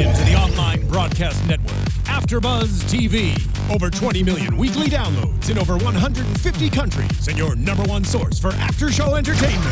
into the online broadcast network, AFTERBUZZ TV. Over 20 million weekly downloads in over 150 countries, and your #1 source for after-show entertainment.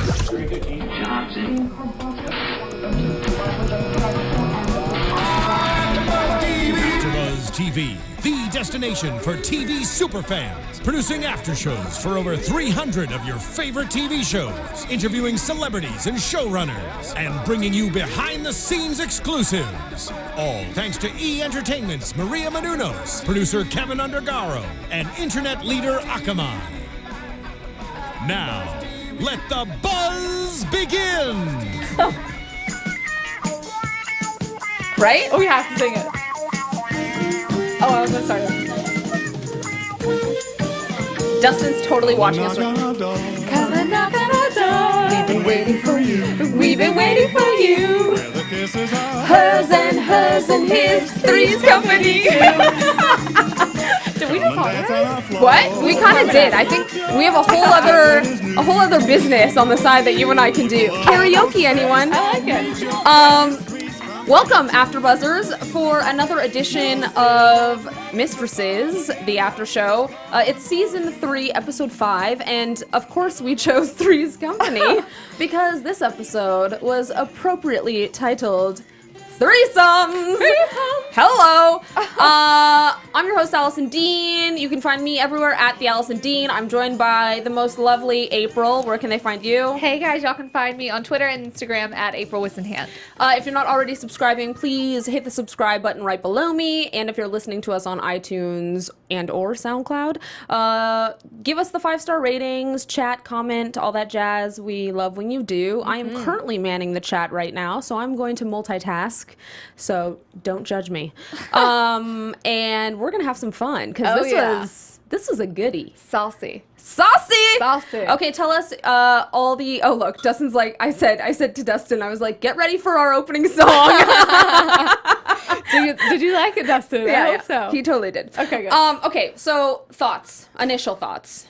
AFTERBUZZ TV, the destination for TV superfans, producing after-shows for over 300 of your favorite TV shows, interviewing celebrities and showrunners, and bringing you behind-the-scenes exclusives. All thanks to E! Entertainment's Maria Menounos, producer Kevin Undergaro, and internet leader Akamai. Now, let the buzz begin! Right? Oh, we have to sing it. Oh, I was gonna start it. Dustin's totally watching us right now. Come and knock on our door. We've been waiting for you. We've been waiting for you. Hers and his, three's company. Did we just harmonize? What? We kind of did. I think we have a whole other business on the side that you and I can do. Karaoke, anyone? I like it. Welcome, AfterBuzzers, for another edition of Mistresses, the after show. It's season 3, episode 5, and of course we chose Three's Company because this episode was appropriately titled Threesomes! Hello! I'm your host, Alison Dean. You can find me everywhere at the Alison Dean. I'm joined by the most lovely April. Where can they find you? Hey guys, y'all can find me on Twitter and Instagram at April Whisenhant. If you're not already subscribing, please hit the subscribe button right below me. And if you're listening to us on iTunes and or SoundCloud, give us the 5-star ratings, chat, comment, all that jazz. We love when you do. I am currently manning the chat right now, so I'm going to multitask. So don't judge me. And we're gonna have some fun because this was a goodie. Saucy. Okay, tell us all the. Oh look, Dustin's like I said to Dustin, I was like, get ready for our opening song. Did you like it, Dustin? Yeah, I hope so. He totally did. Okay, good. Okay, so initial thoughts.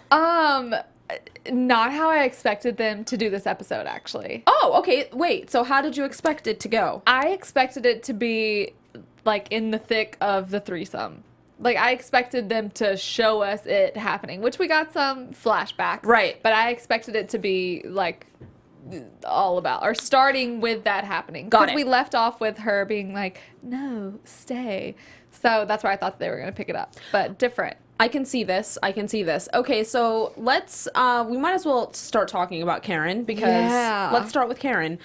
Not how I expected them to do this episode, actually. Oh, okay. Wait. So how did you expect it to go? I expected it to be like in the thick of the threesome. Like I expected them to show us it happening, which we got some flashbacks. Right. But I expected it to be like all about or starting with that happening. Got it. Because we left off with her being like, "No, stay." So that's where I thought they were going to pick it up, but different. I can see this. Okay, so let's, we might as well start talking about Karen because let's start with Karen.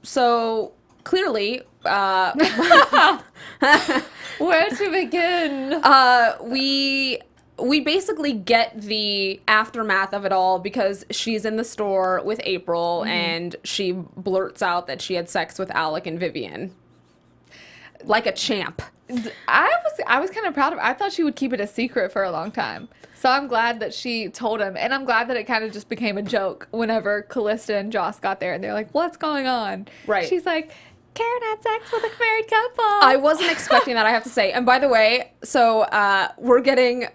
So clearly, where to begin? We basically get the aftermath of it all because she's in the store with April and she blurts out that she had sex with Alec and Vivian. Like a champ. I was kind of proud of her. I thought she would keep it a secret for a long time. So I'm glad that she told him. And I'm glad that it kind of just became a joke whenever Callista and Joss got there. And they're like, what's going on? Right. She's like, Karen had sex with a married couple. I wasn't expecting that, I have to say. And by the way, so we're getting...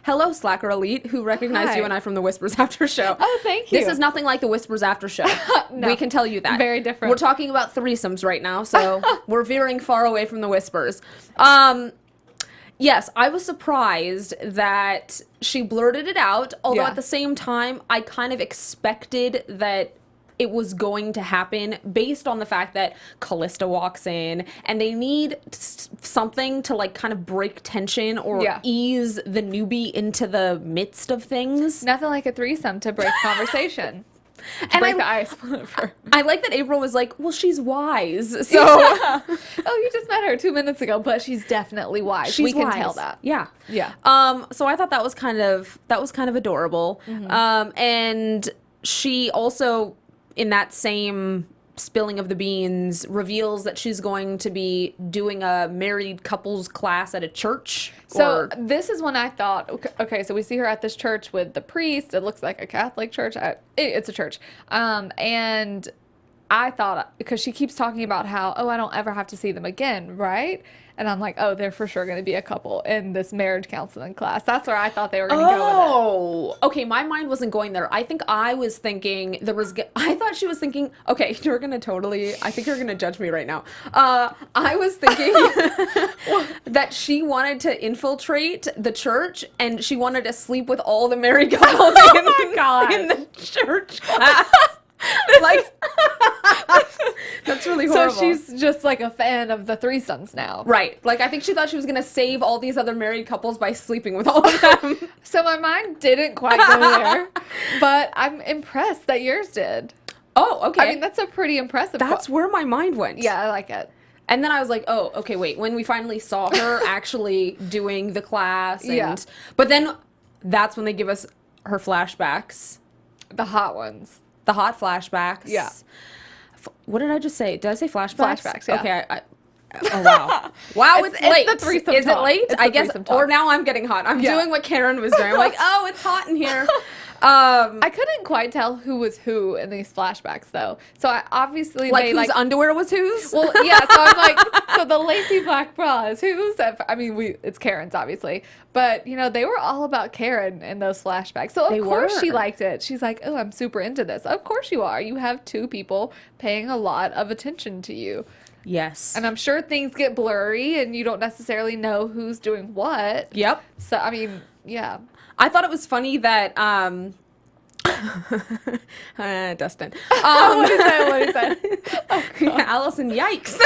Hello, Slacker Elite, who recognized you and I from the Whispers After Show. Oh, thank you. This is nothing like the Whispers After Show. No, we can tell you that. very different. We're talking about threesomes right now, so we're veering far away from the Whispers. Yes, I was surprised that she blurted it out, although at the same time, I kind of expected that it was going to happen based on the fact that Callista walks in and they need something to like kind of break tension or ease the newbie into the midst of things. Nothing like a threesome to break conversation. And break the ice. I like that April was like, well, she's wise. So oh, you just met her 2 minutes ago, but she's definitely wise. We can tell that. Yeah. Yeah. So I thought that was kind of adorable. And she also, in that same spilling of the beans, reveals that she's going to be doing a married couples class at a church. So this is when I thought, okay, so we see her at this church with the priest. It looks like a Catholic church. It's a church. And I thought, because she keeps talking about how, oh, I don't ever have to see them again, right? And I'm like, oh, they're for sure going to be a couple in this marriage counseling class. That's where I thought they were going to go with it. Oh, okay. My mind wasn't going there. I think I was thinking I thought she was thinking, okay, I think you're going to judge me right now. I was thinking that she wanted to infiltrate the church and she wanted to sleep with all the married couples in the church class. Like, that's really horrible. So she's just like a fan of the threesomes now. Right. Like, I think she thought she was going to save all these other married couples by sleeping with all of them. So my mind didn't quite go there, but I'm impressed that yours did. Oh, okay. I mean, that's a pretty impressive. That's where my mind went. Yeah, I like it. And then I was like, oh, okay, wait. When we finally saw her actually doing the class. But then that's when they give us her flashbacks. The hot ones. The hot flashbacks. Yeah. What did I just say? Did I say flashbacks? Flashbacks, yeah. Okay. Oh, wow. Wow, it's late. The threesome Is talk. it late? It's I the guess. threesome talk. Or now I'm getting hot. I'm doing what Karen was doing. I'm like, oh, it's hot in here. I couldn't quite tell who was who in these flashbacks, though. So I obviously like whose underwear was whose? Well, yeah. So I'm like, so the lacy black bra is whose? I mean, it's Karen's, obviously, but they were all about Karen in those flashbacks. So of course she liked it. She's like, oh, I'm super into this. Of course you are. You have two people paying a lot of attention to you. Yes. And I'm sure things get blurry, and you don't necessarily know who's doing what. Yep. So I mean, yeah. I thought it was funny that Dustin. What is that? Oh, Alison, yikes.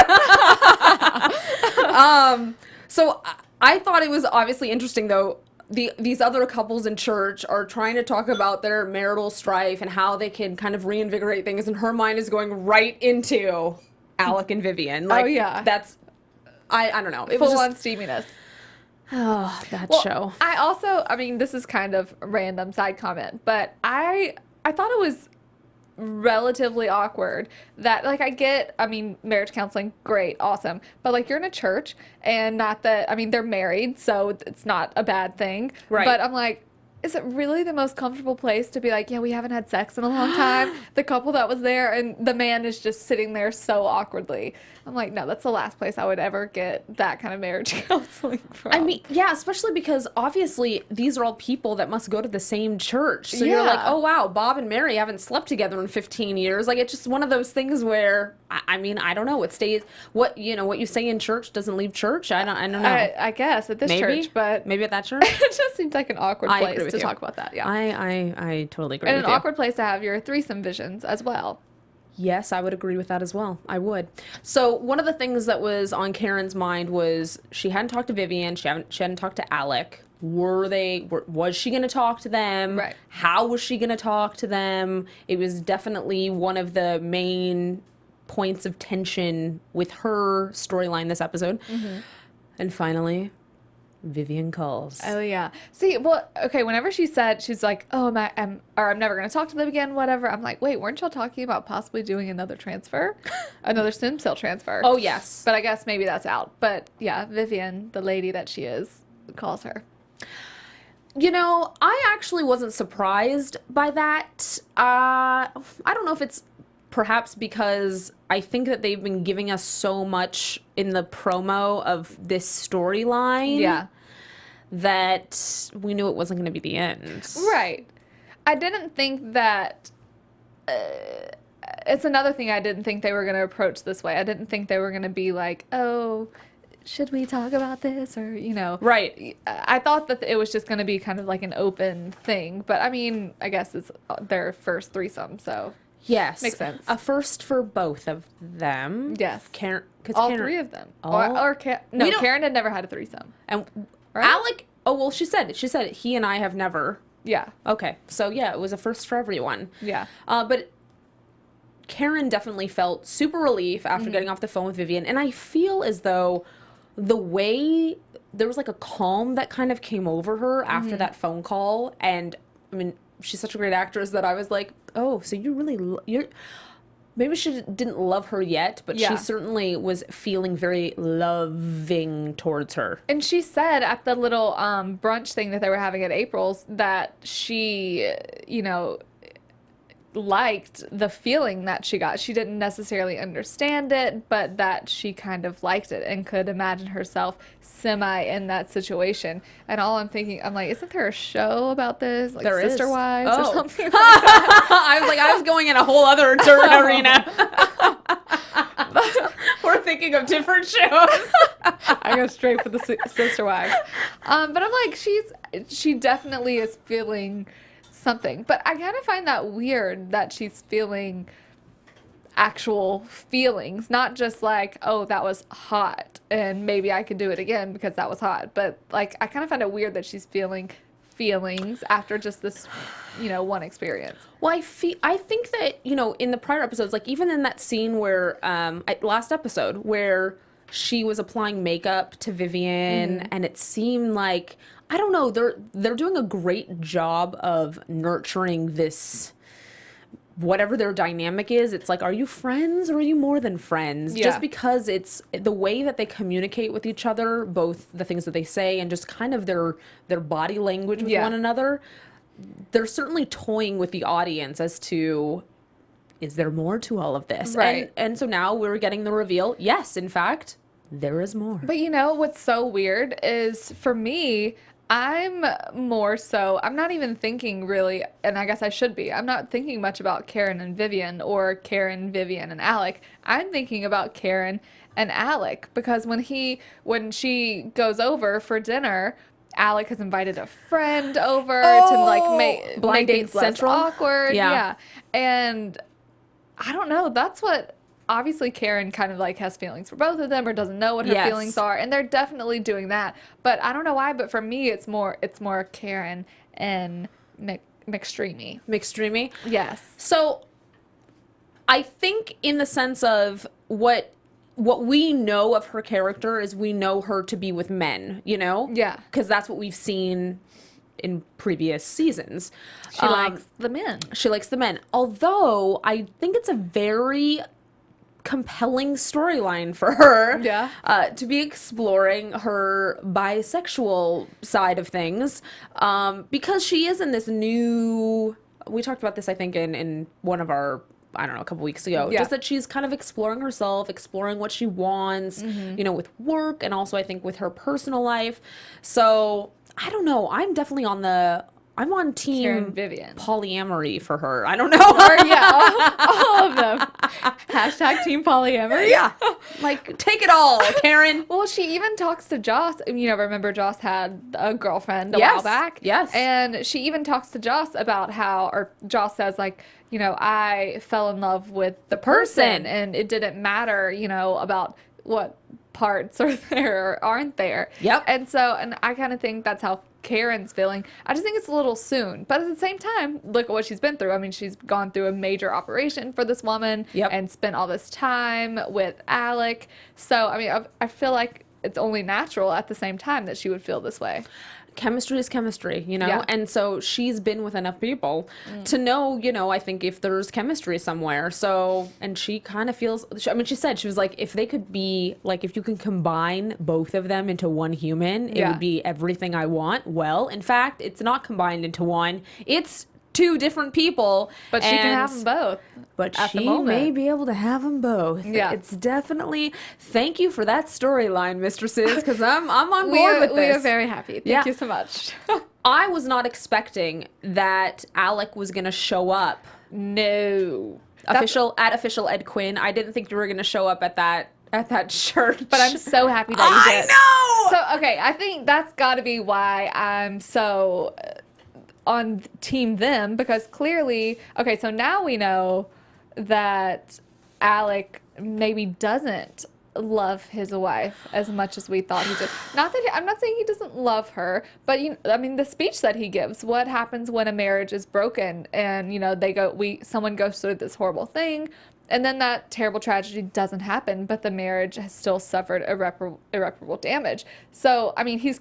So I thought it was obviously interesting, though. These other couples in church are trying to talk about their marital strife and how they can kind of reinvigorate things, and her mind is going right into Alec and Vivian. Like, oh yeah, that's I don't know. It full was on steaminess. Oh, that show. I mean, this is kind of a random side comment, but I thought it was relatively awkward that, like, I mean, marriage counseling, great, awesome, but like, you're in a church, and not that, I mean, they're married, so it's not a bad thing, right? But I'm like, is it really the most comfortable place to be like, yeah, we haven't had sex in a long time? The couple that was there, and the man is just sitting there so awkwardly. I'm like, no, that's the last place I would ever get that kind of marriage counseling from. I mean, yeah, especially because obviously these are all people that must go to the same church. So you're like, oh, wow, Bob and Mary haven't slept together in 15 years. Like, it's just one of those things where, I mean, I don't know. It stays, what you say in church doesn't leave church. I don't know. I guess at this church, but maybe at that church. It just seems like an awkward place to talk about that. Yeah, I totally agree with you. And an awkward place to have your threesome visions as well. Yes, I would agree with that as well. I would. So one of the things that was on Karen's mind was she hadn't talked to Vivian. She hadn't talked to Alec. Was she going to talk to them? Right. How was she going to talk to them? It was definitely one of the main points of tension with her storyline this episode. Mm-hmm. And finally, Vivian calls. Oh yeah. See, well, okay. Whenever she said, she's like, "Oh, I'm never gonna talk to them again." Whatever. I'm like, wait, weren't y'all talking about possibly doing another transfer, another stem cell transfer? Oh yes. But I guess maybe that's out. But yeah, Vivian, the lady that she is, calls her. I actually wasn't surprised by that. I don't know if it's perhaps because I think that they've been giving us so much in the promo of this storyline. Yeah. That we knew it wasn't going to be the end. Right. I didn't think that... it's another thing I didn't think they were going to approach this way. I didn't think they were going to be like, oh, should we talk about this? Or, Right. I thought that it was just going to be kind of like an open thing. But, I mean, I guess it's their first threesome, so... Yes. Makes sense. A first for both of them. Yes. Karen, all three of them. Karen had never had a threesome. And right? Alec, she said he and I have never. Yeah. Okay. So, yeah, it was a first for everyone. Yeah. But Karen definitely felt super relief after getting off the phone with Vivian. And I feel as though the way there was like a calm that kind of came over her after that phone call. And, I mean, she's such a great actress that I was like, oh, so you really, maybe she didn't love her yet, but she certainly was feeling very loving towards her. And she said at the little brunch thing that they were having at April's that she, liked the feeling that she got. She didn't necessarily understand it, but that she kind of liked it and could imagine herself semi in that situation. And all I'm thinking, I'm like, isn't there a show about this? Like There is. Sister Wives or something? I was going in a whole other arena. We're thinking of different shows. I go straight for the Sister Wives. But I'm like, she definitely is feeling something. But I kind of find that weird that she's feeling actual feelings, not just like, oh, that was hot and maybe I could do it again because that was hot. But like, I kind of find it weird that she's feeling feelings after just this, one experience. Well, I think that, in the prior episodes, like even in that scene where, last episode, where she was applying makeup to Vivian, and it seemed like, I don't know, they're doing a great job of nurturing this, whatever their dynamic is. It's like, are you friends or are you more than friends? Yeah. Just because it's the way that they communicate with each other, both the things that they say and just kind of their body language with one another. They're certainly toying with the audience as to, is there more to all of this? Right. And so now we're getting the reveal. Yes, in fact, there is more. But what's so weird is, for me, I'm not even thinking really, and I guess I should be, I'm not thinking much about Karen and Vivian or Karen, Vivian, and Alec. I'm thinking about Karen and Alec, because when she goes over for dinner, Alec has invited a friend over to like make Blind Date things less Central? awkward. Yeah. And I don't know, that's what obviously Karen kind of like has feelings for both of them, or doesn't know what her feelings are, and they're definitely doing that. But I don't know why, but for me it's more Karen and McStreamy. McStreamy? Yes. So I think in the sense of what we know of her character is we know her to be with men, Yeah. Because that's what we've seen in previous seasons. She likes the men. She likes the men. Although I think it's a very compelling storyline for her. Yeah. To be exploring her bisexual side of things. Because she is in this new, we talked about this, I think, in one of our, I don't know, a couple weeks ago. Yeah. Just that she's kind of exploring herself, exploring what she wants, with work, and also I think with her personal life. So I don't know. I'm definitely I'm on team Karen, Vivian. polyamory for her. I don't know. Or, yeah, all of them. Hashtag team polyamory. Yeah. Like, take it all, Karen. Well, she even talks to Joss. Remember Joss had a girlfriend a while back? Yes. And she even talks to Joss about or Joss says, like, I fell in love with the person, and it didn't matter, about what parts are there or aren't there. Yep. And I kind of think that's how Karen's feeling. I just think it's a little soon. But at the same time, look at what she's been through. I mean, she's gone through a major operation for this woman and spent all this time with Alec. So, I mean, I feel like it's only natural at the same time that she would feel this way. Chemistry is chemistry, Yeah. And so she's been with enough people to know, I think if there's chemistry somewhere. So, and she kind of feels, she said, she was like, if they could be, like, if you can combine both of them into one human, it would be everything I want. Well, in fact, it's not combined into one. It's two different people. But she can have them both. But at the she moment. may be able to have them both. Yeah. It's definitely, thank you for that storyline, mistresses, because I'm on board with this. We are very happy. Thank Yeah. you so much. I was not expecting that Alec was going to show up. No. Official Ed Quinn. I didn't think you were going to show up at that church. But I'm so happy that you did. I know! So, okay, I think that's got to be why I'm so on team them, because clearly, okay, so now we know that Alec maybe doesn't love his wife as much as we thought he did. I'm not saying he doesn't love her, but the speech that he gives, what happens when a marriage is broken and someone goes through this horrible thing, and then that terrible tragedy doesn't happen, but the marriage has still suffered irreparable damage. So, I mean, he's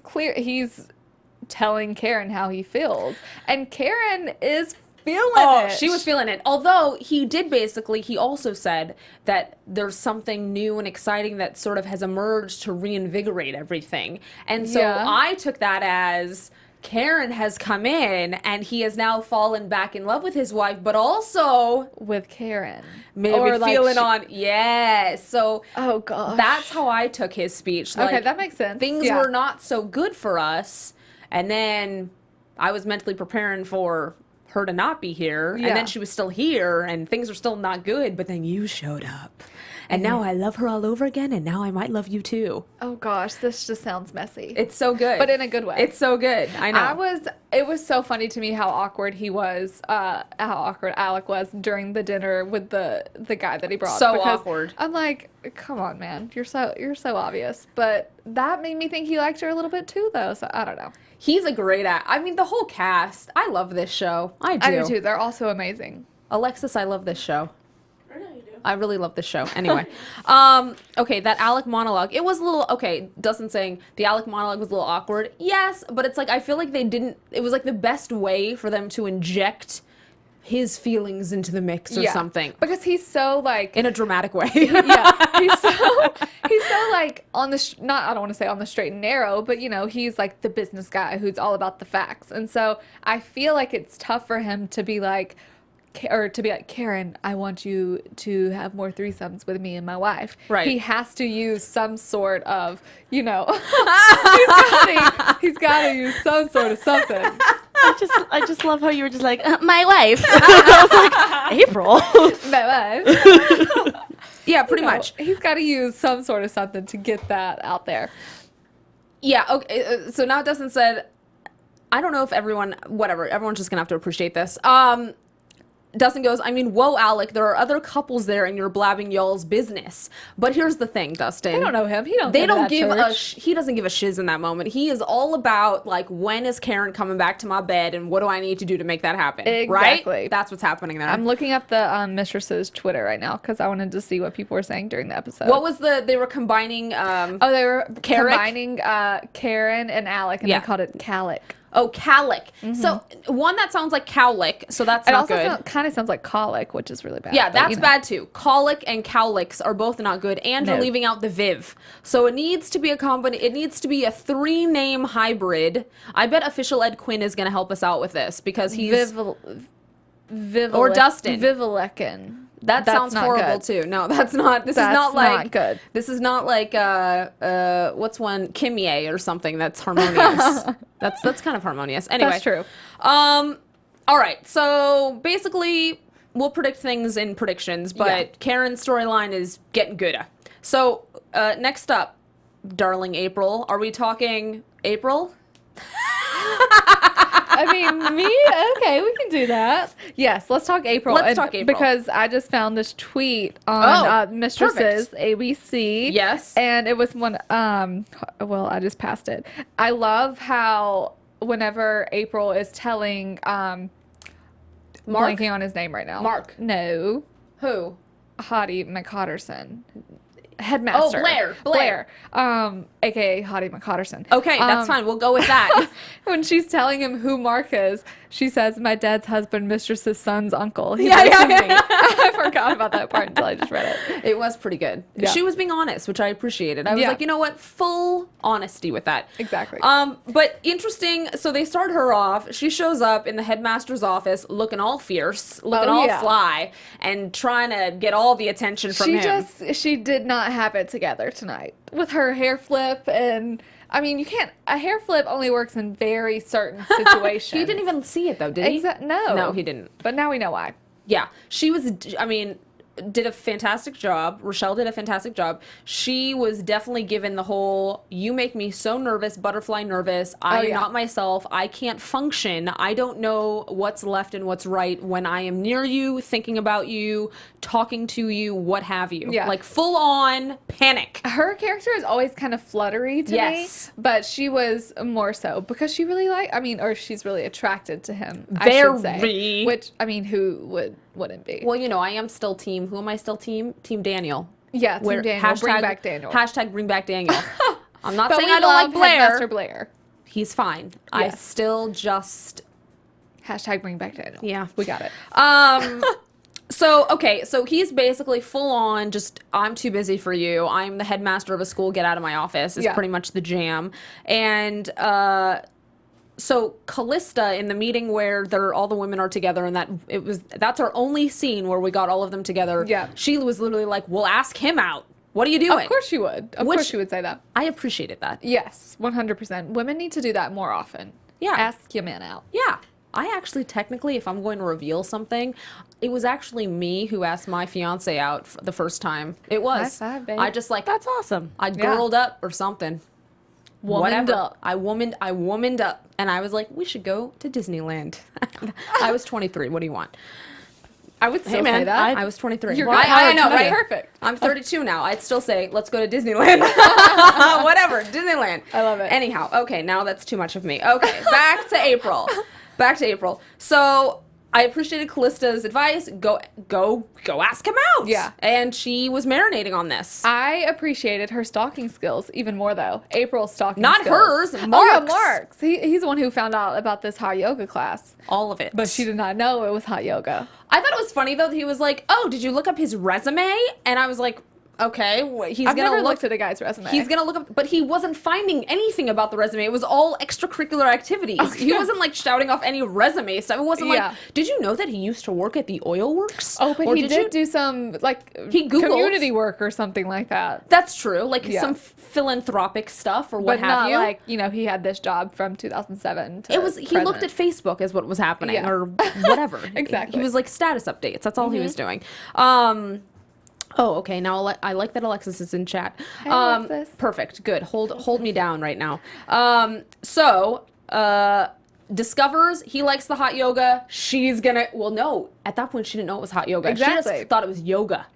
telling Karen how he feels, and Karen is feeling it. She was feeling it. Although he also said that there's something new and exciting that sort of has emerged to reinvigorate everything. And so I took that as Karen has come in and he has now fallen back in love with his wife, but also with Karen. maybe Or, like, feeling she- on. Yes. So Oh gosh. that's how I took his speech. okay. Like, That makes sense. things Yeah. were not so good for us. And then I was mentally preparing for her to not be here. And Yeah. then she was still here and things were still not good. But then you showed up. And now I love her all over again. And now I might love you too. Oh gosh, this just sounds messy. It's so good. But in a good way. It's so good. I know. It was so funny to me how awkward he was, how awkward Alec was during the dinner with the guy that he brought. So because awkward. I'm like, come on, man, you're so obvious. But that made me think he liked her a little bit too, though. So I don't know. He's a great act. I mean, the whole cast. I love this show. I do. I do too. They're also amazing. Alexis, I love this show. I really love this show. Anyway, okay, that Alec monologue, it was a little, okay, Dustin saying the Alec monologue was a little awkward. Yes, but it's like, I feel like it was like the best way for them to inject his feelings into the mix or something. Because he's so like In a dramatic way. yeah, he's so like on the not I don't want to say on the straight and narrow, but you know, he's like the business guy who's all about the facts. And so I feel like it's tough for him to be like Karen, I want you to have more threesomes with me and my wife. Right. He has to use some sort of, you know, he's got to use some sort of something. I just love how you were just like, my wife. I was like, April. My wife. Yeah, pretty You know, much. He's got to use some sort of something to get that out there. Yeah, okay, so now Dustin said, I don't know if everyone's just gonna have to appreciate this. Dustin goes, I mean, whoa, Alec, there are other couples there and you're blabbing y'all's business. But here's the thing, Dustin. They don't know him. He don't. They go to don't that give church. he doesn't give a shiz in that moment. He is all about, like, when is Karen coming back to my bed and what do I need to do to make that happen? Exactly. Right? That's what's happening there. I'm looking up the Mistresses Twitter right now because I wanted to see what people were saying during the episode. What was they were combining, they were Carrick? combining Karen and Alec, and Yeah. they called it Calic. Calic. So, one that sounds like cowlick, so that's It not also good. kind of sounds like colic, which is really bad. Yeah, but, that's you know. bad too. Colic and cowlicks are both not good, and you're No. leaving out the Viv. So it needs to be it needs to be a 3-name hybrid. I bet official Ed Quinn is going to help us out with this because he's or Dustin. Vivalekin. that That's sounds not horrible good. too. No, that's not. This That's is not like not good. This is not like what's one Kimye or something that's harmonious. that's kind of harmonious. Anyway, That's true. All right. So basically, we'll predict things in predictions, but Yeah. Karen's storyline is getting gooder. So next up, darling April. Are we talking April? I mean, okay, we can do that. Yes, let's talk April. Let's talk April. Because I just found this tweet on Mistresses, ABC. Yes. And it was one, well, I just passed it. I love how whenever April is telling, blanking on his name right now. Mark. No. Who? Hottie McCotterson. Headmaster. Oh, Blair. AKA Hottie McCotterson. Okay, that's fine. We'll go with that. When she's telling him who Mark is, she says, my dad's husband, Mistress's son's uncle. He Yeah, lives yeah, with me." yeah. I forgot about that part until I just read it. It was pretty good. Yeah. She was being honest, which I appreciated. I was Yeah. like, you know what? Full honesty with that. Exactly. But interesting. So they start her off. She shows up in the headmaster's office looking all fierce, looking all yeah. fly, and trying to get all the attention from him. She did not have it together tonight with her hair flip. And I mean, a hair flip only works in very certain situations. He didn't even see it though, did he? No. No, he didn't. But now we know why. Yeah, she was, I mean, did a fantastic job. Rochelle did a fantastic job. She was definitely given the whole, you make me so nervous, butterfly nervous. I am yeah. not myself. I can't function. I don't know what's left and what's right when I am near you, thinking about you, talking to you, what have you. Yeah. Like full on panic. Her character is always kind of fluttery to Yes. me, but she was more so because she really or she's really attracted to him. I should say. Very. Which, I mean, who wouldn't be? Well, you know, I am still team. Who am I still team? Team Daniel. Yeah, Team Daniel. Bring back Daniel. Hashtag bring back Daniel. I'm not But saying we I don't love like Blair. Headmaster Blair. He's fine. I Yes. still just Hashtag bring back Daniel. Yeah. We got it. So he's basically full on just, I'm too busy for you. I'm the headmaster of a school. Get out of my office is Yeah. pretty much the jam. And So Callista in the meeting where all the women are together, and that's our only scene where we got all of them together. Yeah. She was literally like, "Well, ask him out. What are you doing?" Of course she would. Of course she would say that. I appreciated that. Yes, 100%. Women need to do that more often. Yeah. Ask your man out. Yeah. I actually, technically, if I'm going to reveal something, it was actually me who asked my fiance out the first time. It was. High five, babe. I just like, That's awesome. I girled up or something. Womaned up. I womaned up. And I was like, we should go to Disneyland. I was 23. What do you want? I would still man, say that. I was 23. You're Well, good. I know, That's right? perfect. I'm 32 now. I'd still say, let's go to Disneyland. Whatever, Disneyland. I love it. Anyhow, okay, now that's too much of me. Okay, back to April. Back to April. So I appreciated Callista's advice. Go ask him out. Yeah. And she was marinating on this. I appreciated her stalking skills even more, though. April's stalking Not skills. hers, Oh, yeah, Mark's. Mark's. He's the one who found out about this hot yoga class. All of it. But she did not know it was hot yoga. I thought it was funny, though, that he was like, oh, did you look up his resume? And I was like, okay, he's I've going to never look looked at a guy's resume. He's gonna look up, but he wasn't finding anything about the resume. It was all extracurricular activities. He wasn't like shouting off any resume stuff. It wasn't Yeah. like, did you know that he used to work at the oil works? Oh, but Or he you- did do some, like, He Googled. community work or something like that. That's true, like Yeah. some philanthropic stuff or what But have not you. like, he had this job from 2007 to It was he looked at Facebook as what was happening Yeah. or whatever. Exactly. He was like status updates. That's all he was doing. Oh, okay. Now I like that Alexis is in chat. Alexis. Perfect. Good. Hold me down right now. Discovers he likes the hot yoga. She's gonna. Well, no. At that point, she didn't know it was hot yoga. She Exactly. just thought it was yoga.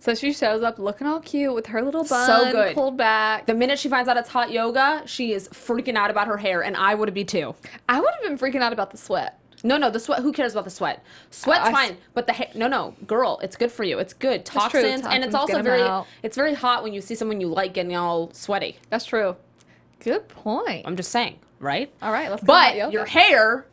So she shows up looking all cute with her little bun So good. pulled back. The minute she finds out it's hot yoga, she is freaking out about her hair, and I would be too. I would have been freaking out about the sweat. No, the sweat. Who cares about the sweat? Sweat's fine, but the hair. No, girl, it's good for you. It's good. true. Toxins, and it's Toxins also get 'em out. It's very hot when you see someone you like getting all sweaty. That's true. Good point. I'm just saying, right? All right, let's go hot But yoga. your hair,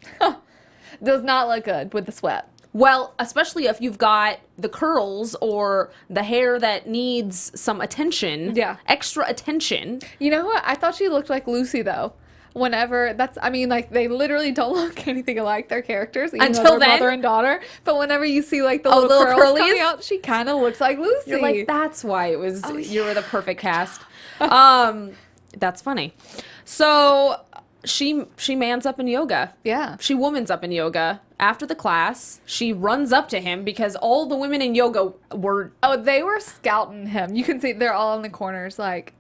Does not look good with the sweat. well, especially if you've got the curls or the hair that needs some attention, Yeah. extra attention. You know what? I thought she looked like Lucy, though. They literally don't look anything alike, their characters, even Until though they're then. mother and daughter. But whenever you see, like, the Oh, little little curls curlies? coming out, she kind of looks like Lucy. You're like, that's why it was. Oh, You were the perfect cast. That's funny. So she mans up in yoga. Yeah. She womans up in yoga. After the class, she runs up to him because all the women in yoga were Oh, they were scouting him. You can see they're all in the corners, like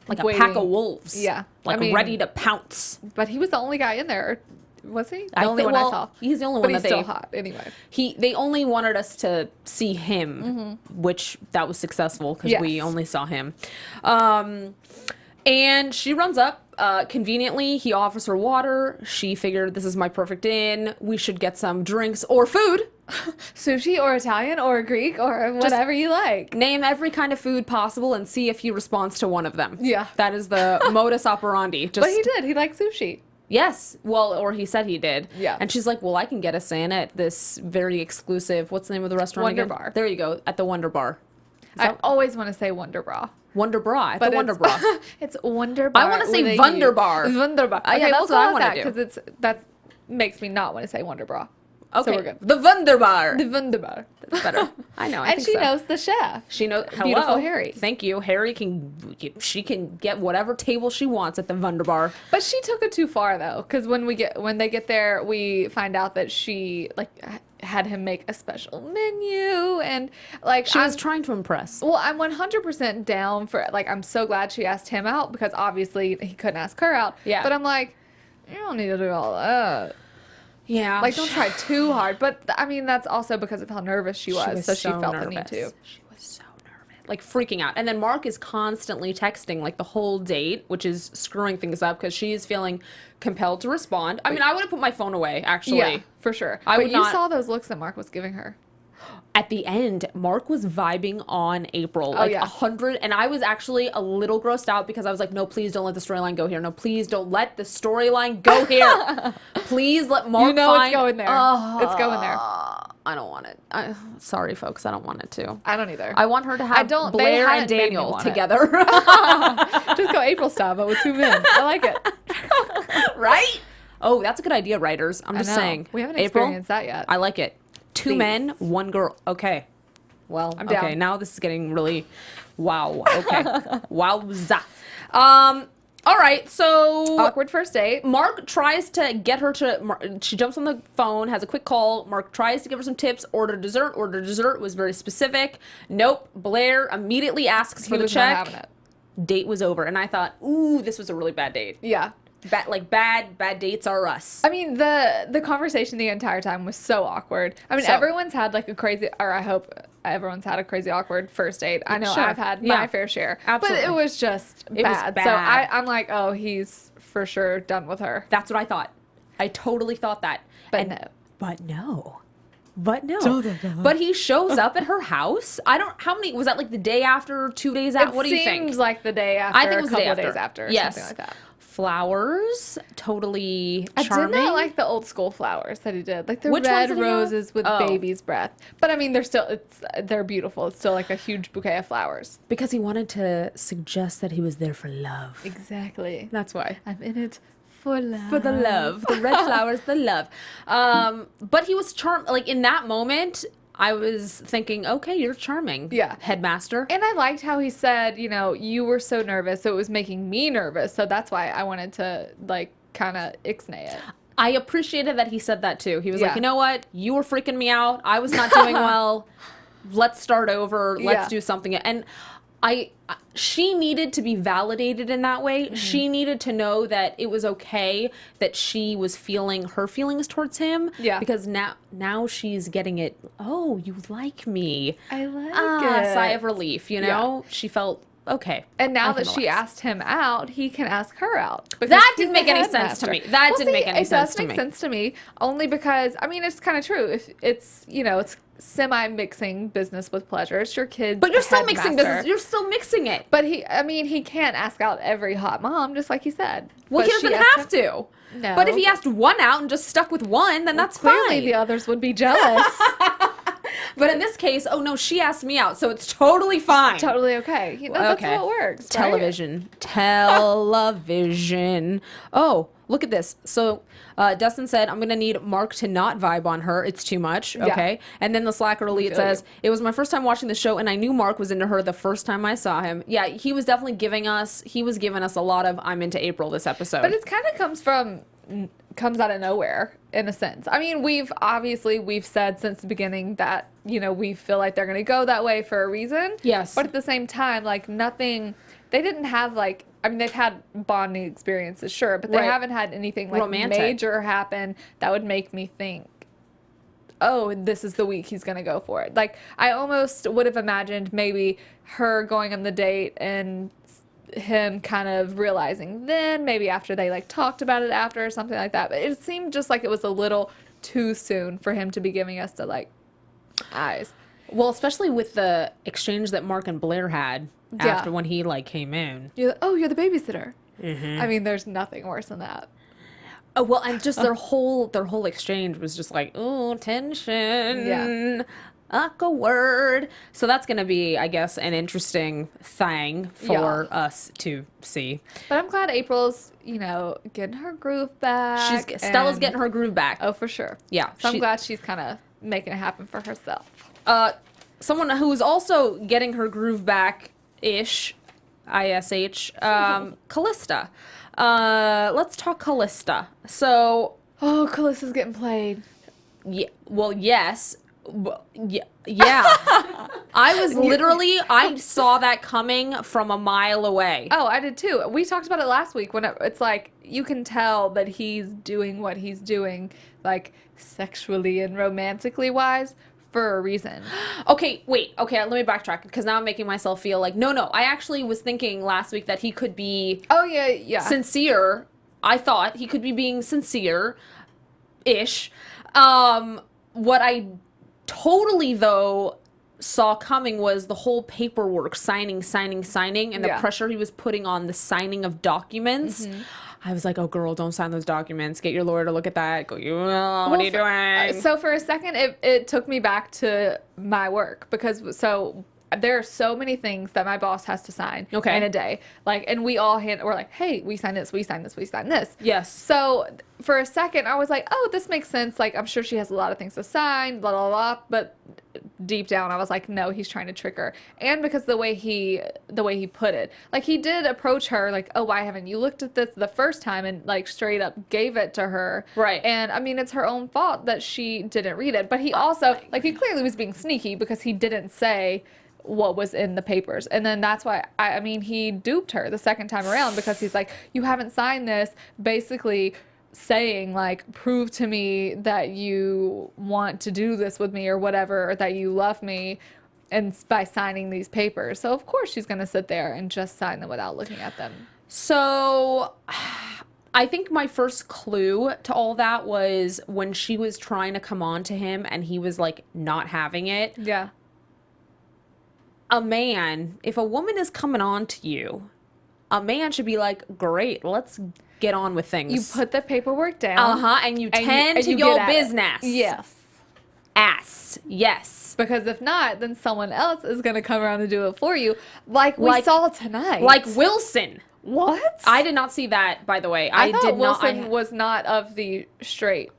like a waiting. pack of wolves. Yeah. Like I mean- ready to pounce. But he was the only guy in there, was he? The only one I saw. He's the only But one he's that still they hot anyway. They only wanted us to see him, which that was successful because we Yes. only saw him. And she runs up. Conveniently, he offers her water. She figured, this is my perfect in. We should get some drinks or food. Sushi or Italian or Greek or whatever you like. Name every kind of food possible and see if he responds to one of them. Yeah. That is the modus operandi. Just, But he did. He liked sushi. Yes. Well, or he said he did. Yeah. And she's like, well, I can get us in at this very exclusive, what's the name of the restaurant Wonder again? Bar. There you go. At the Wonder Bar. I always want to say Wonder Bra. Wonder Bra. At But the Wonder Bra. It's Wonder Bar. I wanna say with a U. Wunderbar. Wunderbar. Yeah, Okay, that's we'll what I go with wanna that do. because that makes me not want to say Wonder Bra. Okay. So we're good. The Wonder Bar. The Wunderbar. That's better. I know. I And think she so. knows the chef. She knows. Hello. Beautiful Harry. Thank you. Harry she can get whatever table she wants at the Wunderbar. But she took it too far though, because when they get there, we find out that she had him make a special menu and She was trying to impress. Well, I'm 100% down for I'm so glad she asked him out because obviously he couldn't ask her out. Yeah. But I'm like, you don't need to do all that. Yeah. Don't try too hard. But I mean, that's also because of how nervous she was. So she felt the need to. She was so nervous. Freaking out. And then Mark is constantly texting the whole date, which is screwing things up because she's feeling compelled to respond. I mean, I would have put my phone away, actually. Yeah, for sure. I but would you not- saw those looks that Mark was giving her. At the end, Mark was vibing on April, Oh, yeah. 100, and I was actually a little grossed out because I was like, no, please don't let the storyline go here. No, please don't let the storyline go here. Please let Mark You know find... it's going there. It's going there. I don't want it. Sorry, folks. I don't want it to. I don't either. I want her to have they Blair and hadn't made me Daniel want it. together. Just go April style, but with 2 men. I like it. Right? Oh, that's a good idea, writers. I'm just know. saying. We haven't April, experienced that yet. I like it. 2 Please. men, 1 girl. Okay. Well, I'm okay. down. Now this is getting really, wow. Okay. Wowza. All right. So Awkward first date. Mark tries to get her to, she jumps on the phone, has a quick call. Mark tries to give her some tips. Order dessert, was very specific. Nope. Blair immediately asks for He the was not check. having it. Date was over. And I thought, ooh, this was a really bad date. Yeah. Bad dates are us. I mean, the conversation the entire time was so awkward. I mean, So- everyone's had like a crazy, or I hope everyone's had a crazy awkward first date. I know Sure. I've had Yeah. my fair share. Absolutely. But it was just It was bad. bad. So I'm like, oh, he's for sure done with her. That's what I thought. I totally thought that. But no. But no. But he shows up at her house. How many, was that like the day after, 2 days after? What do you think? Seems like the day after. I think it was a the couple day days after. after. Yes. Something like that. Flowers, totally I charming. did not like the old school flowers that he did, like the Which ones red did he have? roses with Oh. baby's breath. But I mean, they're beautiful. It's still like a huge bouquet of flowers. Because he wanted to suggest that he was there for love. Exactly. That's why. I'm in it for love. For the love. The red flowers, the love. But he was charmed. Like in that moment, I was thinking, okay, you're charming. Yeah. Headmaster. And I liked how he said, you were so nervous, so it was making me nervous. So that's why I wanted to like kind of ixnay it. I appreciated that he said that too. He was Yeah. like, you know what? You were freaking me out. I was not doing well. Let's start over. Let's Yeah. do something. And she needed to be validated in that way. Mm-hmm. She needed to know that it was okay that she was feeling her feelings towards him. Yeah. Because now she's getting it. Oh, you like me. I like it. Sigh of relief, you know? She felt okay. And now I that can she relax. asked him out, he can ask her out. because That he's didn't the make any sense to headmaster. me. That didn't make any sense It to does make me. sense to me, only because, I mean, it's kind of true. If it's, it's semi-mixing business with pleasure. It's your kid's But you're still mixing headmaster. business. You're still mixing it. But he can't ask out every hot mom, just like he said. Well, But he she doesn't asked have him- to. No. But if he asked one out and just stuck with one, then that's Clearly fine. the others would be jealous. But in this case, oh no, she asked me out, so it's totally fine. Totally okay. That's Okay. how it works. right? Television. Television. Oh, look at this. So Dustin said, I'm going to need Mark to not vibe on her. It's too much. Yeah. Okay. And then the Slacker Elite feel says, you. it was my first time watching the show and I knew Mark was into her the first time I saw him. Yeah, he was definitely giving us a lot of I'm into April this episode. But it kind of comes out of nowhere in a sense. I mean, we've said since the beginning that, we feel like they're going to go that way for a reason. Yes. But at the same time, like nothing, they didn't have like, I mean, they've had bonding experiences, sure, but they Right. haven't had anything like Romantic. major happen that would make me think, oh, this is the week he's going to go for it. Like, I almost would have imagined maybe her going on the date and him kind of realizing then, maybe after they like talked about it after or something like that. But it seemed just like it was a little too soon for him to be giving us the like eyes. well, especially with the exchange that Mark and Blair had Yeah. after when he like came in. You're the babysitter. I mean, there's nothing worse than that. Oh, well, and just their whole exchange was just like, ooh, tension. Yeah. Awkward. So that's going to be, I guess, an interesting thing for us to see. But I'm glad April's, getting her groove back. Stella's and- getting her groove back. Oh, for sure. Yeah, So I'm she- glad she's kind of making it happen for herself. Someone who's also getting her groove back-ish, ISH, Callista. Let's talk Callista. So, Oh, Callista's getting played. yeah, well, yes. Well, yeah. I saw that coming from a mile away. Oh, I did too. We talked about it last week when it's like you can tell that he's doing what he's doing, like sexually and romantically wise, for a reason. Okay, wait. Okay, let me backtrack because now I'm making myself feel like, no. I actually was thinking last week that he could be Oh, yeah. sincere. I thought he could be being sincere-ish. What I totally, though, saw coming was the whole paperwork, signing, and the Yeah. pressure he was putting on the signing of documents. I was like, oh, girl, don't sign those documents. Get your lawyer to look at that. Go, what are you doing? So for a second, it took me back to my work because there are so many things that my boss has to sign in a day. Like, and we're like, hey, we sign this, we sign this, we sign this. Yes. So for a second, I was like, oh, this makes sense. Like, I'm sure she has a lot of things to sign, blah, blah, blah. But deep down, I was like, no, he's trying to trick her. And because the way he put it, like, he did approach her like, oh, why haven't you looked at this the first time, and like straight up gave it to her. Right. And I mean, it's her own fault that she didn't read it. But he also, like, he clearly was being sneaky because he didn't say what was in the papers. And then that's why, I mean, he duped her the second time around because he's like, you haven't signed this, basically saying like, prove to me that you want to do this with me or whatever, or that you love me, and by signing these papers. So of course she's going to sit there and just sign them without looking at them. So I think my first clue to all that was when she was trying to come on to him and he was like not having it. Yeah. A man, if a woman is coming on to you, a man should be like, great, let's get on with things. You put the paperwork down. And you tend to your business. Yes. Ass. Yes. Because if not, then someone else is going to come around and do it for you. Like we saw tonight. Like Wilson. What? I did not see that, by the way. I thought Wilson was not of the straight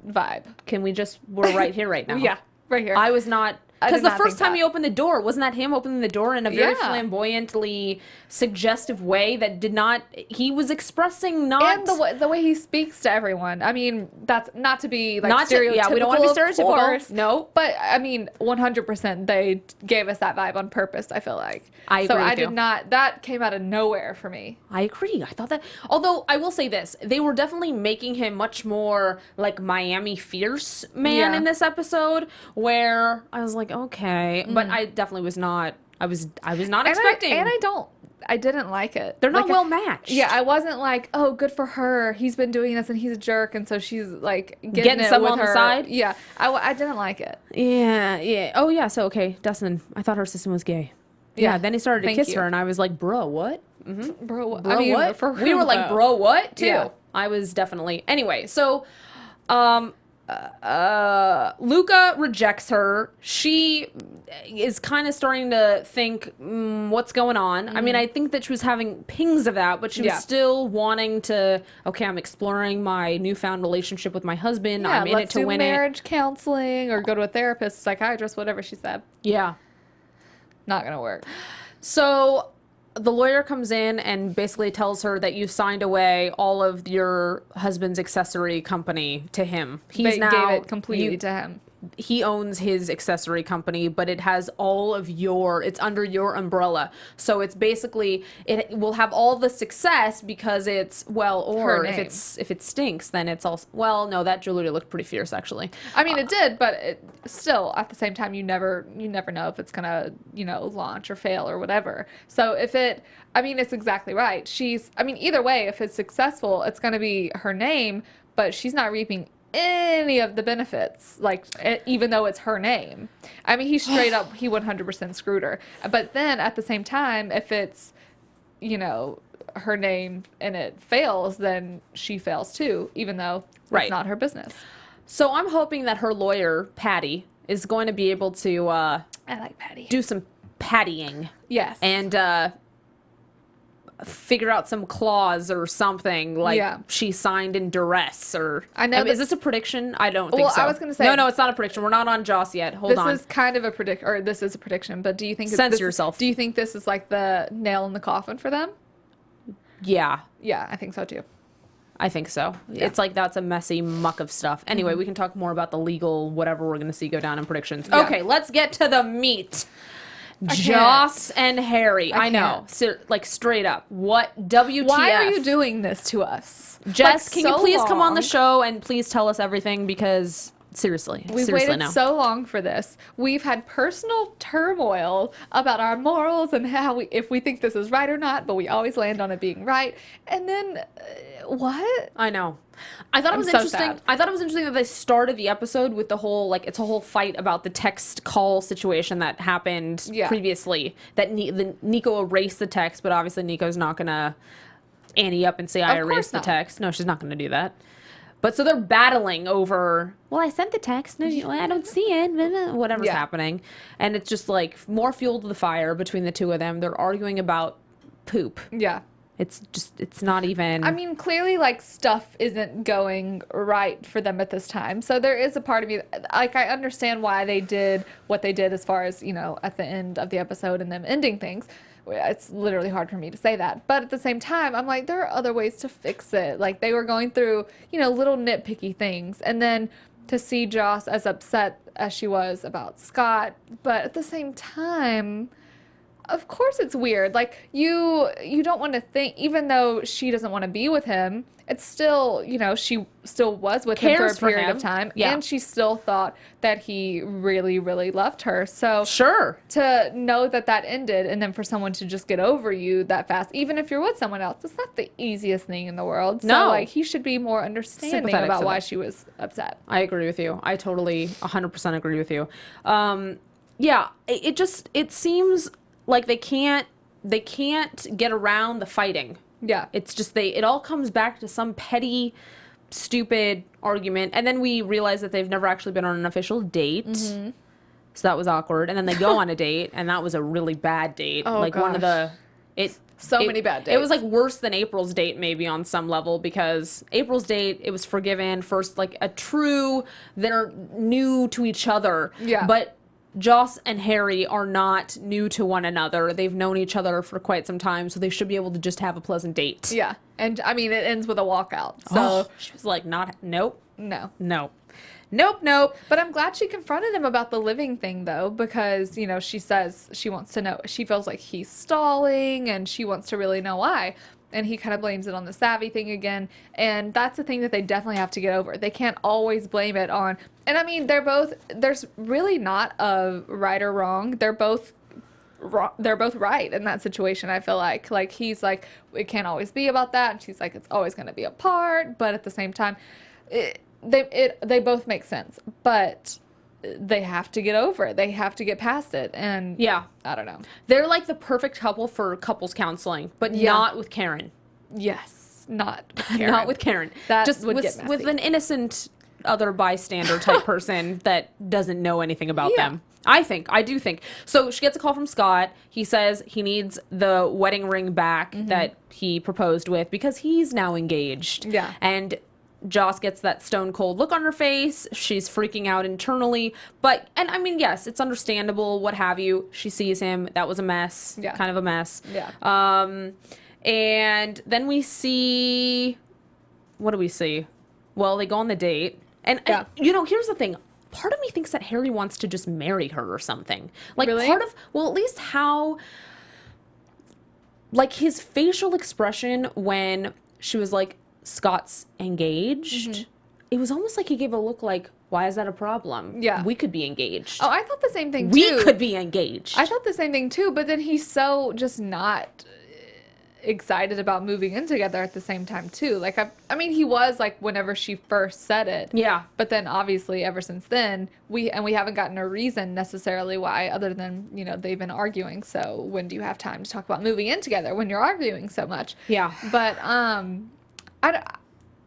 vibe. Can we just, we're right here right now. Yeah, right here. I was not, because the first time he opened the door, wasn't that him opening the door in a very flamboyantly suggestive way that did not, he was expressing not. And the way he speaks to everyone. I mean, that's not to be like not stereotypical. Yeah, we don't want to be stereotypical. Course, no. But I mean, 100% they gave us that vibe on purpose, I feel like. I agree with you. did not, that came out of nowhere for me. I agree. I thought that, although I will say this, they were definitely making him much more like Miami Fierce man in this episode, where I was like, okay, but I definitely was not. I was not expecting. I didn't like it. They're not well matched. Yeah, I wasn't like, oh, good for her. He's been doing this and he's a jerk, and so she's like getting some with on her. the side. Yeah, I didn't like it. Yeah. Oh yeah. So okay, Dustin. I thought her system was gay. Yeah. Then he started to kiss her, and I was like, bro, what? Mm-hmm. Bro, I mean, what? We were like, bro, what? Too. Yeah. I was definitely. Anyway, so, Luca rejects her. She is kind of starting to think, what's going on? I mean, I think that she was having pings of that, but she was still wanting to, okay, I'm exploring my newfound relationship with my husband. I'm in it to win it. Marriage counseling or go to a therapist, psychiatrist, whatever she said. Yeah. Not going to work. So the lawyer comes in and basically tells her that you signed away all of your husband's accessory company to him. He's now gave it completely to him. He owns his accessory company, but it has all of it's under your umbrella. So it's basically, it will have all the success because it's, or if it stinks, then it's also, no, that jewelry looked pretty fierce actually. I mean, it did, but still, at the same time, you never know if it's gonna, launch or fail or whatever. So if it's exactly right. Either way, if it's successful, it's gonna be her name, but she's not reaping any of the benefits, like, even though it's her name. I mean, he 100% screwed her. But then at the same time, if it's, her name and it fails, then she fails too, even though it's not her business. So I'm hoping that her lawyer, Patty, is going to be able to I like Patty. Do some pattying. Yes. And figure out some clause or something, like she signed in duress, or is this a prediction? I don't think so. I was going to say, no, it's not a prediction. We're not on Joss yet. Hold on. This is kind of a this is a prediction, but do you think censor yourself? Do you think this is like the nail in the coffin for them? Yeah, I think so too. I think so. Yeah. It's like that's a messy muck of stuff. Anyway, we can talk more about the legal whatever we're going to see go down in predictions. Yeah. Okay, let's get to the meat. Joss and Harry. I know. So, like, straight up. What WTF? Why are you doing this to us? Jess, can you please come on the show and please tell us everything, because seriously. We've waited so long for this. We've had personal turmoil about our morals and if we think this is right or not, but we always land on it being right. And then, what? I know. I thought it was interesting. Sad. I thought it was interesting that they started the episode with the whole, it's a whole fight about the text call situation that happened previously. That Nico erased the text, but obviously Nico's not gonna Annie up and say, I Of course erased the not. text. No, she's not going to do that. But so they're battling over, well, I sent the text. No, I don't see it. Whatever's happening. And it's just like more fuel to the fire between the two of them. They're arguing about poop. Yeah. It's not even. I mean, clearly, like, stuff isn't going right for them at this time. So there is a part of me, like, I understand why they did what they did as far as, you know, at the end of the episode and them ending things. It's literally hard for me to say that. But at the same time, I'm like, there are other ways to fix it. Like, they were going through, you know, little nitpicky things. And then to see Joss as upset as she was about Scott. But at the same time, of course it's weird. Like, you don't want to think, even though she doesn't want to be with him, it's still, you know, she still was with him for a period of time. Yeah. And she still thought that he really, really loved her. So Sure. to know that that ended and then for someone to just get over you that fast, even if you're with someone else, it's not the easiest thing in the world. So, No. like, he should be more understanding Sympathetic about to why that. she was upset. I agree with you. I totally 100% agree with you. Yeah, it seems like they can't get around the fighting. Yeah. It's just it all comes back to some petty, stupid argument, and then we realize that they've never actually been on an official date. Mm-hmm. So that was awkward. And then they go on a date, and that was a really bad date. Oh, like one of gosh. Many bad It was dates. like worse than April's date maybe on some level, because April's date, it was forgiven. First, like they're new to each other. Yeah. But Joss and Harry are not new to one another. They've known each other for quite some time, so they should be able to just have a pleasant date. Yeah. And I mean, it ends with a walkout. So Oh, she was like, nope. But I'm glad she confronted him about the living thing, though, because, you know, she says she wants to know, she feels like he's stalling and she wants to really know why. And he kind of blames it on the savvy thing again. And that's the thing that they definitely have to get over. They can't always blame it on, and I mean, there's really not a right or wrong. They're both right in that situation. I feel like he's like, it can't always be about that. And she's like, it's always going to be a part. But at the same time, they both make sense, but they have to get over it. They have to get past it. And Yeah. I don't know. They're like the perfect couple for couples counseling, but Yeah. not with Karen. Yes, not with Karen. Not with Karen. That Just would with, get messy. with an innocent other bystander type person that doesn't know anything about Yeah. them. I do think. So she gets a call from Scott. He says he needs the wedding ring back that he proposed with because he's now engaged. Yeah. And Joss gets that stone cold look on her face. She's freaking out internally. But, and I mean, yes, it's understandable, what have you. She sees him. That was a mess. Yeah. Kind of a mess. Yeah. And then we see, what do we see? Well, they go on the date. And, Yeah. you know, here's the thing. Part of me thinks that Harry wants to just marry her or something. Like, Really? at least how, like, his facial expression when she was like, Scott's engaged, it was almost like he gave a look like, why is that a problem? Yeah. We could be engaged. Oh, I thought the same thing, we too. could be engaged. I thought the same thing, too, but then he's so just not excited about moving in together at the same time, too. Like, I mean, he was, like, whenever she first said it. Yeah. But then, obviously, ever since then, we haven't gotten a reason necessarily why, other than, you know, they've been arguing. So when do you have time to talk about moving in together when you're arguing so much? Yeah. But,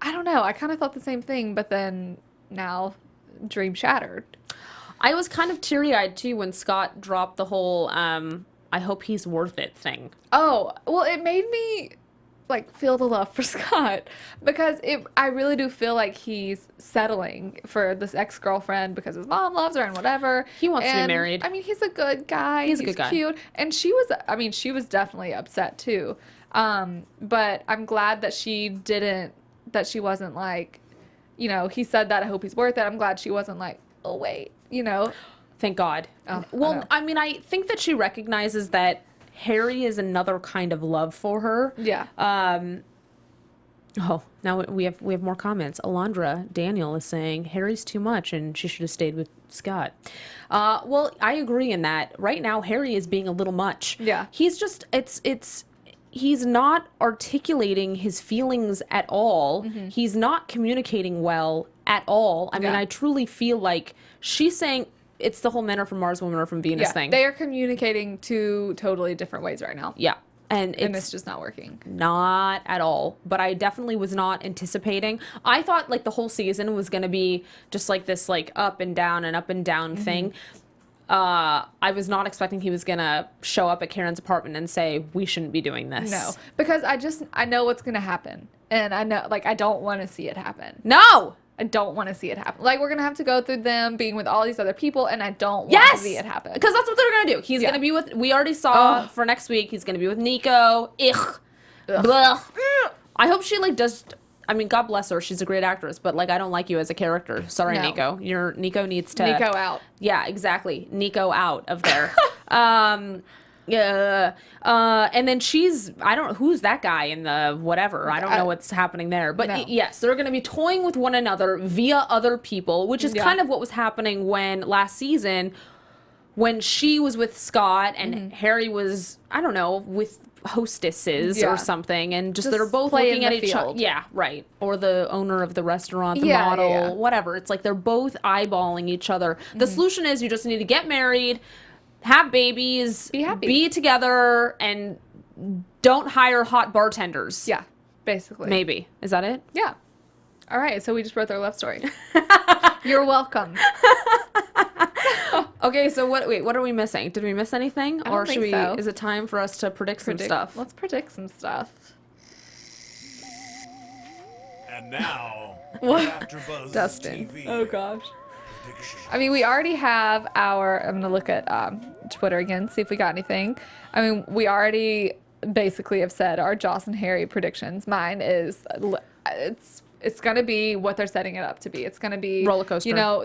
I don't know. I kind of thought the same thing, but then now dream shattered. I was kind of teary-eyed, too, when Scott dropped the whole, I hope he's worth it thing. Oh, well, it made me, like, feel the love for Scott, because I really do feel like he's settling for this ex-girlfriend because his mom loves her and whatever. He wants to be And, married. I mean, he's a good guy. He's a good guy. Cute. And she was definitely upset, too. But I'm glad that she wasn't like, you know, he said that, I hope he's worth it. I'm glad she wasn't like, oh, wait, you know. Thank God. Oh, I well, know. I mean, I think that she recognizes that Harry is another kind of love for her. Yeah. Oh, now we have more comments. Alondra Daniel is saying Harry's too much and she should have stayed with Scott. Well, I agree in that. Right now, Harry is being a little much. Yeah. He's just he's not articulating his feelings at all. He's not communicating well at all. I mean, Yeah. I truly feel like she's saying it's the whole men are from Mars, women are from Venus Yeah, thing. they are communicating two totally different ways right now. Yeah. And it's just not working. Not at all. But I definitely was not anticipating. I thought like the whole season was going to be just like this like up and down thing. I was not expecting he was going to show up at Karen's apartment and say, we shouldn't be doing this. No, because I know what's going to happen. And I know, like, I don't want to see it happen. No! I don't want to see it happen. Like, we're going to have to go through them being with all these other people, and I don't want to see it happen. Because that's what they're going to do. He's going to be with, we already saw for next week, he's going to be with Nico. Blah. I hope she, like, does, I mean, God bless her. She's a great actress, but, like, I don't like you as a character. Sorry, No. Nico. Nico needs to. Nico out. Yeah, exactly. Nico out of there. Yeah. And then I don't know, who's that guy in the whatever? I don't know what's happening there. But yes, they're going to be toying with one another via other people, which is kind of what was happening when last season, when she was with Scott and Harry was, I don't know, with hostesses or something. And just they're both looking at each other. Yeah, right. Or the owner of the restaurant, the model, whatever. It's like they're both eyeballing each other. The solution is you just need to get married, have babies, be happy, be together, and don't hire hot bartenders. Yeah, basically. Maybe. Is that it? Yeah. All right, so we just wrote their love story. You're welcome. Okay, so what are we missing? Did we miss anything? I don't think so. Is it time for us to predict some stuff? Let's predict some stuff. And now, AfterBuzz Dustin. TV. Oh gosh. I mean, we already have I'm going to look at Twitter again, see if we got anything. I mean, we already basically have said our Joss and Harry predictions. Mine is, it's going to be what they're setting it up to be. It's going to be roller coaster. You know,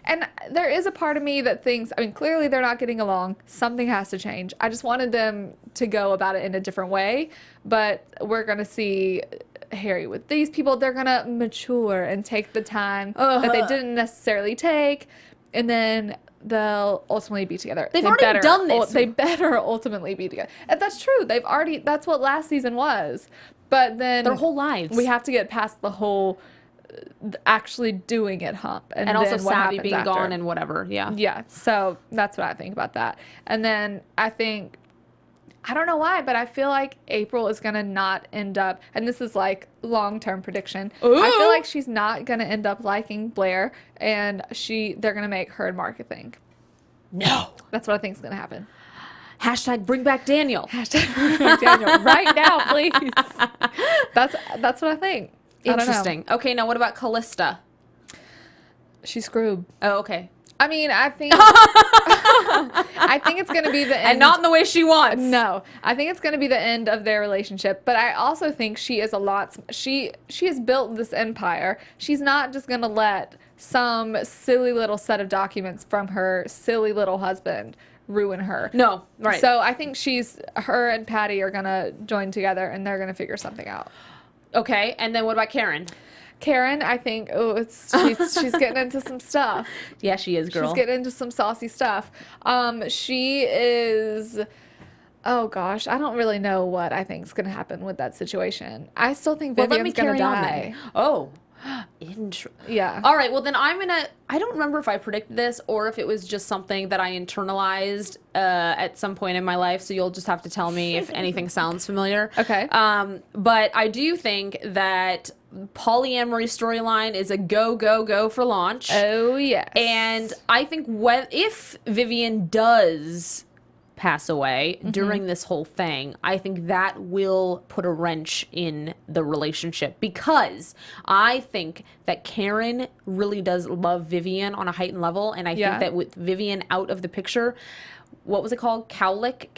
and there is a part of me that thinks, I mean, clearly they're not getting along. Something has to change. I just wanted them to go about it in a different way, but we're going to see Harry with these people. They're gonna mature and take the time that they didn't necessarily take, and then they'll ultimately be together. They've already done this. They better ultimately be together. And that's true. That's what last season was. But then their whole lives. We have to get past the whole actually doing it hump, and also then what Savvy happens being after. gone and whatever. Yeah. Yeah. So that's what I think about that. And then I don't know why, but I feel like April is going to not end up, and this is like long-term prediction. Ooh. I feel like she's not going to end up liking Blair, and they're going to make her and Mark a thing. No. That's what I think is going to happen. Hashtag bring back Daniel. Hashtag bring back Daniel. Right now, please. That's what I think. Interesting. Okay, now what about Callista? She's screwed. Oh, okay. I mean, I think it's going to be the end. And not in the way she wants. No, I think it's going to be the end of their relationship. But I also think she is she has built this empire. She's not just going to let some silly little set of documents from her silly little husband ruin her. No, right. So I think her and Patty are going to join together, and they're going to figure something out. Okay, and then what about Karen? Karen, I think, she's getting into some stuff. Yeah, she is, girl. She's getting into some saucy stuff. She is, oh gosh, I don't really know what I think is going to happen with that situation. I still think Vivian's going to die. Oh, yeah. All right, well then I don't remember if I predicted this or if it was just something that I internalized at some point in my life, so you'll just have to tell me if anything sounds familiar. Okay. But I do think that polyamory storyline is a go for launch. Oh, yes. And I think if Vivian does pass away during this whole thing, I think that will put a wrench in the relationship, because I think that Karen really does love Vivian on a heightened level, and I think that with Vivian out of the picture, what was it called? Calic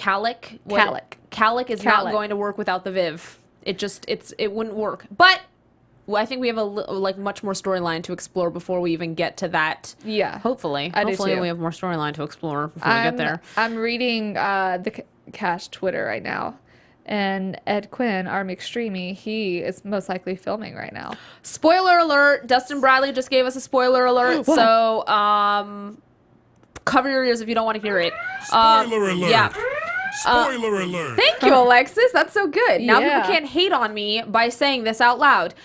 is not going to work without the Viv. It wouldn't work. But I think we have much more storyline to explore before we even get to that. Yeah. Hopefully we have more storyline to explore before we get there. I'm reading the Cash Twitter right now, and Ed Quinn, our McStreamy, he is most likely filming right now. Spoiler alert! Dustin Bradley just gave us a spoiler alert, so cover your ears if you don't want to hear it. Spoiler alert! Yeah. Spoiler alert! Thank you, Alexis. That's so good. Now Yeah. people can't hate on me by saying this out loud.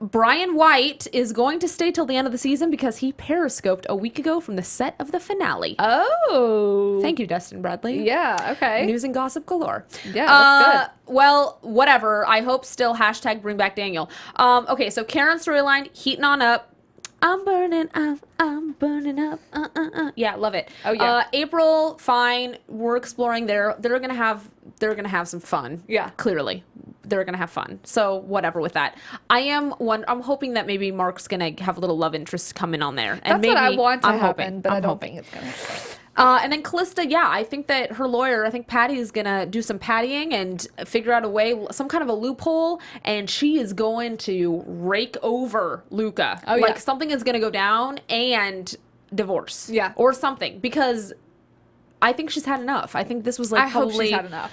Brian White is going to stay till the end of the season because he periscoped a week ago from the set of the finale. Oh. Thank you, Dustin Bradley. Yeah, okay. News and gossip galore. Yeah, that's good. Well, whatever. I hope still hashtag bring back Daniel. Okay, so Karen's storyline heating on up. I'm burning up. I'm burning up. Yeah, love it. Oh yeah. April, fine. We're exploring. They're gonna have some fun. Yeah. Clearly, they're gonna have fun. So whatever with that. I'm hoping that maybe Mark's gonna have a little love interest come in on there. And That's maybe what I want to I'm happen, hoping, but I'm I don't hoping. think it's gonna happen. And then Callista, yeah, I think that her lawyer, I think Patty is going to do some pattying and figure out a way, some kind of a loophole, and she is going to rake over Luca. Oh, like, yeah. something is going to go down and divorce. Yeah. Or something, because I think she's had enough. I think this was like I hope probably... she's had enough.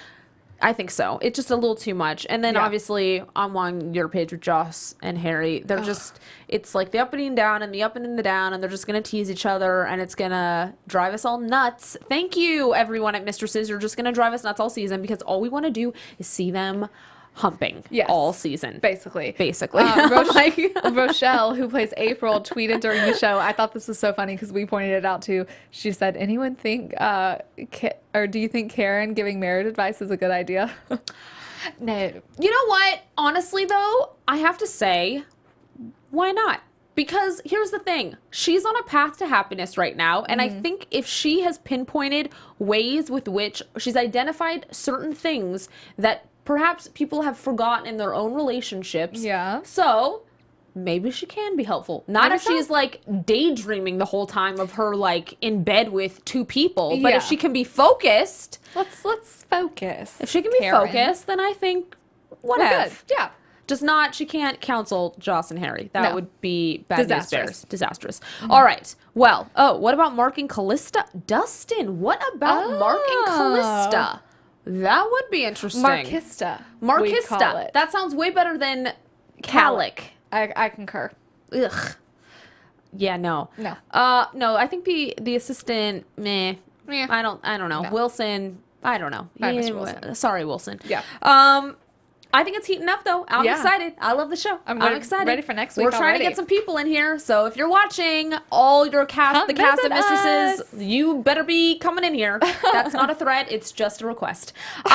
I think so. It's just a little too much. And then Yeah. obviously I'm on your page with Joss and Harry. They're just, it's like the up and down and the up and the down, and they're just going to tease each other, and it's going to drive us all nuts. Thank you, everyone at Mistresses. You're just going to drive us nuts all season because all we want to do is see them humping all season. Basically. Rochelle, who plays April, tweeted during the show. I thought this was so funny because we pointed it out too. She said, anyone think, or do you think Karen giving marriage advice is a good idea? No. You know what? Honestly, though, I have to say, why not? Because here's the thing. She's on a path to happiness right now. And I think if she has pinpointed ways with which she's identified certain things that perhaps people have forgotten in their own relationships. Yeah. So maybe she can be helpful. Not Maybe if so. she's like daydreaming the whole time of her like in bed with two people. But Yeah. if she can be focused, Let's focus. if she can be Karen. focused, then I think We're whatever. good. Yeah. Just not, she can't counsel Joss and Harry. That No. would be bad news Disastrous. bears. Disastrous. All right. Well, what about Mark and Callista? Dustin, what about Mark and Callista? That would be interesting. Markista. we call Markista. it. That sounds way better than Calic. I concur. Ugh. Yeah, no. No. No, I think the assistant, meh. Meh. I don't know. No. Wilson, I don't know. Bye, Mr. Yeah, Wilson. Sorry, Wilson. Yeah. I think it's heating up though. I'm Yeah. excited. I love the show. I'm excited. ready for next week We're trying already. to get some people in here. So if you're watching, all your cast, Come the cast of visit Mistresses, us. you better be coming in here. That's not a threat. It's just a request. But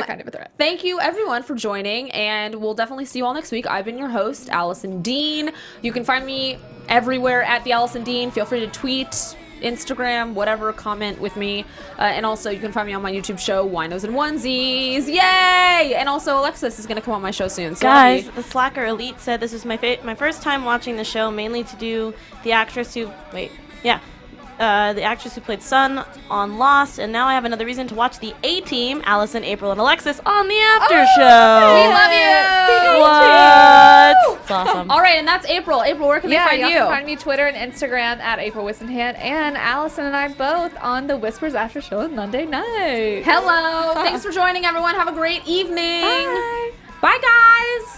kind of a threat. Thank you everyone for joining, and we'll definitely see you all next week. I've been your host, Alison Dean. You can find me everywhere at the Alison Dean. Feel free to tweet, Instagram, whatever, comment with me. And also you can find me on my YouTube show, Winos and Onesies. Yay! And also Alexis is going to come on my show soon. So Guys, the Slacker Elite said this was my first time watching the show, mainly to do the actress who the actress who played Sun on Lost, and now I have another reason to watch the A-Team, Alison, April, and Alexis on the after show. we love you! What? It's awesome. All right, and that's April. April, where can they find y'all you? can find me Twitter and Instagram at April Whisenhant, and Allison and I both on the Whispers After Show on Monday night. Hello. Thanks for joining, everyone. Have a great evening. Bye. Bye, guys.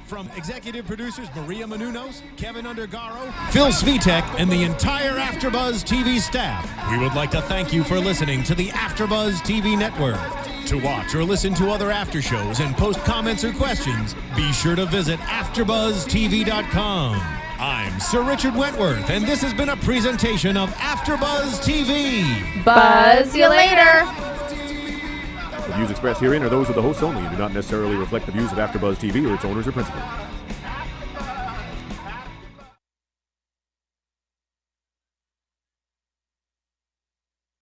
From executive producers Maria Menounos, Kevin Undergaro, Phil Svitek, and the entire AfterBuzz TV staff, we would like to thank you for listening to the AfterBuzz TV network. To watch or listen to other after shows and post comments or questions, be sure to visit AfterBuzzTV.com. I'm Sir Richard Wentworth, and this has been a presentation of AfterBuzz TV. Buzz you later. The views expressed herein are those of the hosts only and do not necessarily reflect the views of AfterBuzz TV or its owners or principals.